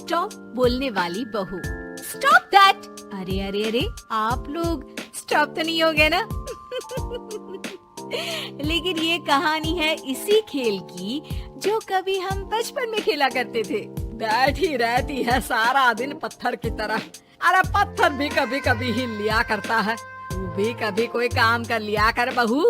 Stop बोलने वाली बहू। Stop that. अरे अरे अरे, आप लोग स्टॉप तो नहीं हो गए ना? लेकिन ये कहानी है इसी खेल की जो कभी हम बचपन में खेला करते थे। बैठी रहती है सारा दिन पत्थर की तरह। अरे पत्थर भी कभी कभी हिल लिया करता है। तू भी कभी कोई काम कर लिया कर बहू।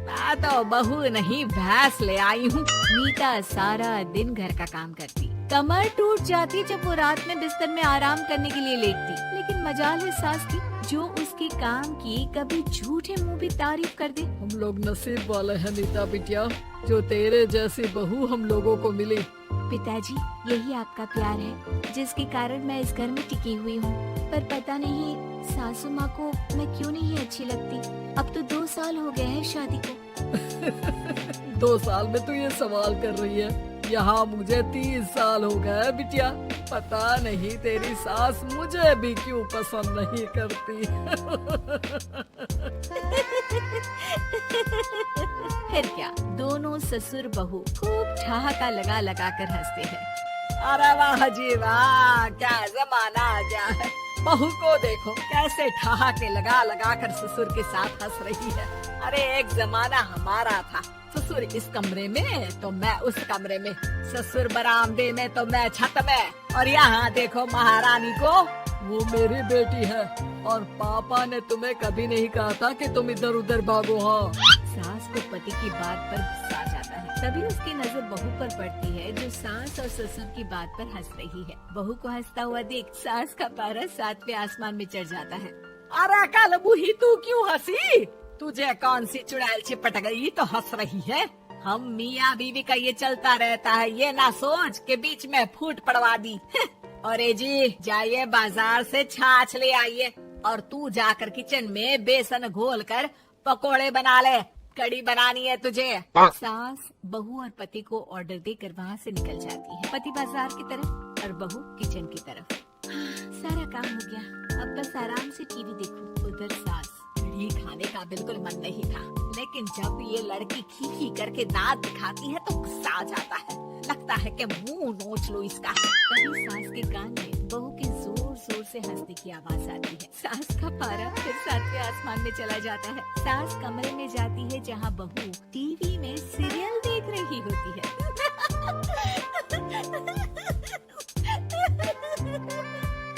मैं तो बहू नहीं भैंस ले आई हूँ। मीता सारा दिन घर का काम करती, कमर टूट जाती जब वो रात में बिस्तर में आराम करने के लिए लेटती। लेकिन मजाल है सास की, जो उसके काम की कभी झूठे मुंह भी तारीफ कर दे। हम लोग नसीब वाले हैं नीता बिटिया, जो तेरे जैसी बहू हम लोगों को मिली। पिताजी, यही आपका प्यार है जिसके कारण मैं इस घर में टिकी हुई हूँ। पर पता नहीं सासू माँ को मैं क्यों नहीं अच्छी लगती। अब तो 2 साल हो गए हैं शादी को। 2 साल में तू ये सवाल कर रही है? यहाँ मुझे 30 साल हो गए बिटिया। पता नहीं तेरी सास मुझे भी क्यों पसंद नहीं करती। फिर क्या, दोनों ससुर बहू खूब ठहाका लगा लगा कर हंसते हैं। अरे वाह जी वाह, क्या जमाना आ गया है। बहू को देखो कैसे ठहाके लगा लगा कर ससुर के साथ हंस रही है। अरे एक जमाना हमारा था, ससुर इस कमरे में तो मैं उस कमरे में, ससुर बरामदे में तो मैं छत में। और यहाँ देखो महारानी को, वो मेरी बेटी है। और पापा ने तुम्हें कभी नहीं कहा था कि तुम इधर उधर भागो। हाँ, सास को पति की बात पर गुस्सा आ जाता है। तभी उसकी नजर बहू पर पड़ती है जो सास और ससुर की बात पर हंस रही है। बहू को हंसता हुआ देख सास का पारा 7वें आसमान में चढ़ जाता है। अरे कल बुही तू क्यों हंसी? तुझे कौन सी चुड़ैल चिपट गई तो हंस रही है? हम मियाँ बीवी का ये चलता रहता है, ये ना सोच के बीच में फूट पड़वा दी। अरे जी, जाइए बाजार से छाछ ले आइए और तू जाकर किचन में बेसन घोल कर पकोड़े बना ले। कड़ी बनानी है तुझे। सास बहू और पति को ऑर्डर देकर वहाँ से निकल जाती है। पति बाजार की तरफ और बहू किचन की तरफ। सारा काम हो गया, अब बस आराम से टीवी देखूं। उधर सास, कड़ी खाने का बिल्कुल मन नहीं था, लेकिन जब ये लड़की खी खी करके दांत दिखाती है तो गुस्सा आ जाता है। लगता है कि मुंह नोच लो इसका। तभी सास के कान में बहू के जोर जोर से हंसने की आवाज आती है। सास का पारा फिर 7वें आसमान में चला जाता है। सास कमरे में जाती है जहाँ बहू टीवी में सीरियल देख रही होती है।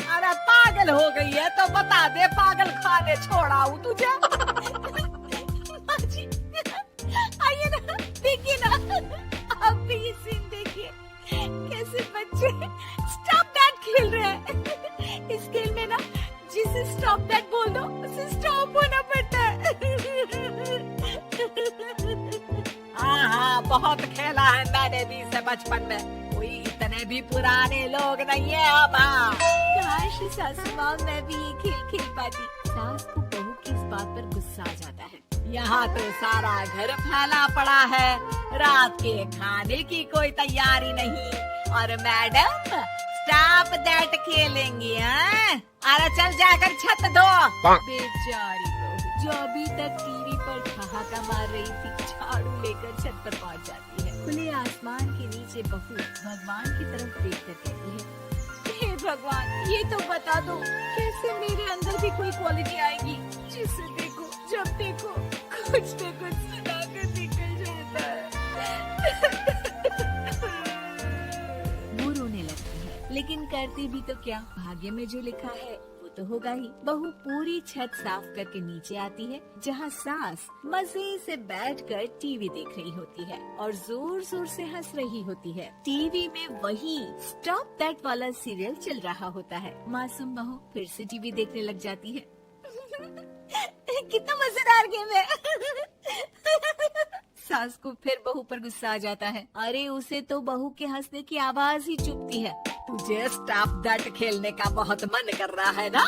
अरे पागल हो गई है तो बता दे, पागल खाने छोड़ाऊं तुझे? आइए ना, देखिए ना, आप भी ये सीन देखिए, कैसे बच्चे स्टॉप दैट खेल रहे हैं। इस खेल में ना जिसे स्टॉप दैट बोल दो उसे स्टॉप होना पड़ता है। हाँ, बहुत खेला है मैंने भी इसे बचपन में। कोई इतने भी पुराने लोग नहीं है अब। काश सासू माँ मैं भी ये खेल खेल पाती। सास को बहू की इस बात पर गुस्सा आ जाता है। यहाँ तो सारा घर फैला पड़ा है, रात के खाने की कोई तैयारी नहीं। और मैडम स्टॉप दैट खेलेंगी? हैं? अरे चल जाकर छत धो। बेचारी बहू जो अभी तक टीवी पर ठहाका मार रही थी, झाड़ू लेकर छत पर पहुँच जाती है। खुले आसमान के नीचे बहू भगवान की तरफ देखकर कहती है, हे भगवान, ये तो बता दो कैसे मेरे अंदर भी कोई क्वालिटी आएगी जिसे देखो, जब देखो कुछ न कुछ सुनाकर निकल जाता है। वो रोने लगती है, लेकिन करती भी तो क्या, भाग्य में जो लिखा है वो तो होगा ही। बहू पूरी छत साफ करके नीचे आती है जहाँ सास मजे से बैठकर टीवी देख रही होती है और जोर जोर से हंस रही होती है। टीवी में वही स्टॉप दैट वाला सीरियल चल रहा होता है। मासूम बहू फिर से टीवी देखने लग जाती है। कितना मजेदार गेम है। सास को फिर बहू पर गुस्सा आ जाता है। अरे उसे तो बहू के हंसने की आवाज ही चुभती है। तुझे स्टॉप दैट खेलने का बहुत मन कर रहा है ना?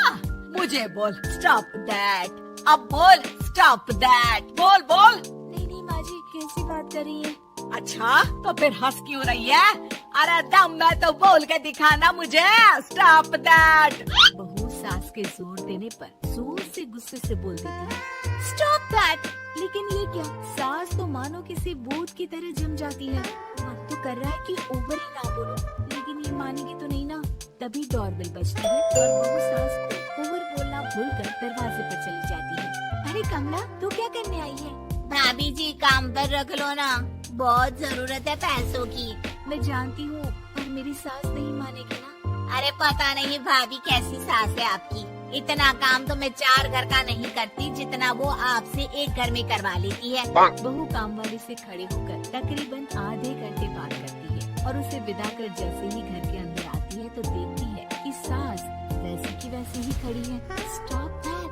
मुझे बोल स्टॉप दैट, अब बोल स्टॉप दैट, बोल बोल। नहीं नहीं माँ जी, कैसी बात कर रही है? अच्छा तो फिर हंस क्यों रही है? अरे दम में तो बोल के दिखाना मुझे स्टॉप दैट। बहू सास के जोर देने पर जोर से गुस्से से बोल देती है, स्टॉप दैट। लेकिन ये क्या, सास तो मानो किसी भूत की तरह जम जाती है। मन तो कर रहा है कि ओवर ही ना बोलो, लेकिन ये मानेगी तो नहीं ना। तभी डोरबेल बजती है और बहू सास को ओवर बोलना भूलकर दरवाजे पर चली जाती है। अरे कमला, तू क्या करने आई है? भाभी जी काम पर रख लो ना, बहुत जरूरत है पैसों की। मैं जानती हूँ, पर मेरी सास नहीं मानेगी ना। अरे पता नहीं भाभी कैसी सास है आपकी, इतना काम तो मैं 4 घर का नहीं करती जितना वो आपसे एक घर में करवा लेती है। बहू काम वाली से खड़े होकर तकरीबन आधे घंटे बात करती है और उसे विदा कर जैसे ही घर के अंदर आती है तो देखती है कि सास वैसी की वैसी ही खड़ी है। स्टॉप दैट,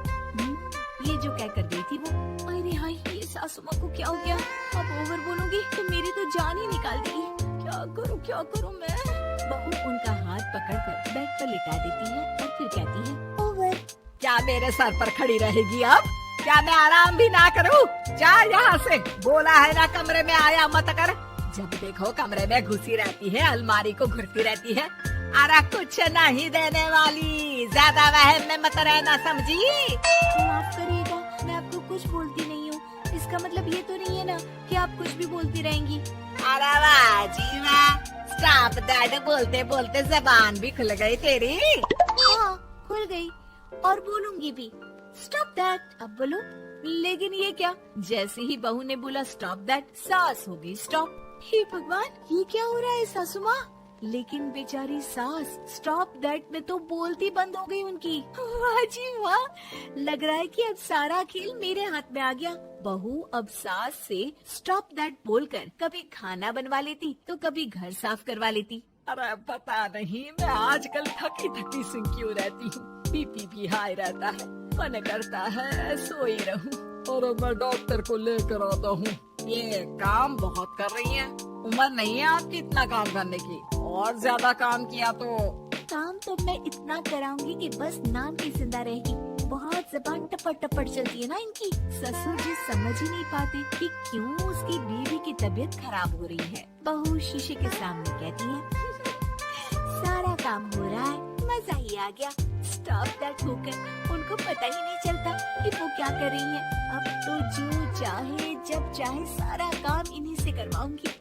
ये जो कह कर गई थी वो। अरे हाय, ये सासू माँ को क्या हो गया? अब ओवर बोलूंगी तो मेरी तो जान ही निकाल देगी। क्या करूँ मैं? बहू उनका हाथ पकड़कर बेड पर लिटा देती है और फिर कहती है, ओवर। क्या मेरे सर पर खड़ी रहेगी अब? क्या मैं आराम भी ना करूं? जा यहाँ से, बोला है ना कमरे में आया मत कर। जब देखो कमरे में घुसी रहती है, अलमारी को घुरती रहती है। अरे कुछ नहीं देने वाली, ज्यादा वहम में मत रहना, समझी? माफ करिएगा, मैं आपको कुछ बोलती नहीं हूँ। इसका मतलब ये तो नहीं है ना कि आप कुछ भी बोलती रहेंगी। अरे वाह जी वाह, स्टॉप दैट बोलते बोलते जबान भी खुल गई तेरी। हाँ, खुल गई और बोलूंगी भी। स्टॉप दैट, अब बोलो। लेकिन ये क्या? जैसे ही बहू ने बोला स्टॉप दैट, सास हो गई स्टॉप। हे भगवान, ये क्या हो रहा है सासू माँ? लेकिन बेचारी सास स्टॉप दैट में तो बोलती बंद हो गई उनकी। वाह जी वाह, लग रहा है कि अब सारा खेल मेरे हाथ में आ गया। बहू अब सास से स्टॉप दैट बोलकर कभी खाना बनवा लेती तो कभी घर साफ करवा लेती। अरे पता नहीं, मैं आजकल थकी थकी सी क्यों रहती हूँ। बीपी भी हाई रहता है, मन करता है सोई रहूं। और मैं डॉक्टर को लेकर आता हूँ। ये काम बहुत कर रही है, उम्र नहीं है आपकी इतना काम करने की। और ज्यादा काम किया तो काम तो मैं इतना कराऊंगी कि बस नाम की जिंदा रहेगी। बहुत जबान टपट टपट चलती है ना इनकी। ससुर जी समझ ही नहीं पाते कि क्यों उसकी बीवी की तबीयत खराब हो रही है। बहू शीशे के सामने कहती है, सारा काम हो रहा है, मजा ही आ गया। स्टॉप दैट होकर उनको पता ही नहीं चलता कि वो क्या कर रही है। अब तो जो चाहे जब चाहे सारा काम इन्हीं से करवाऊंगी।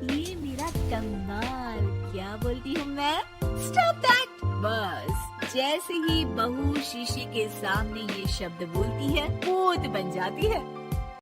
ये मेरा कमाल, क्या बोलती हूँ मैं? Stop that. बस जैसे ही बहू शीशे के सामने ये शब्द बोलती है, भूत बन जाती है।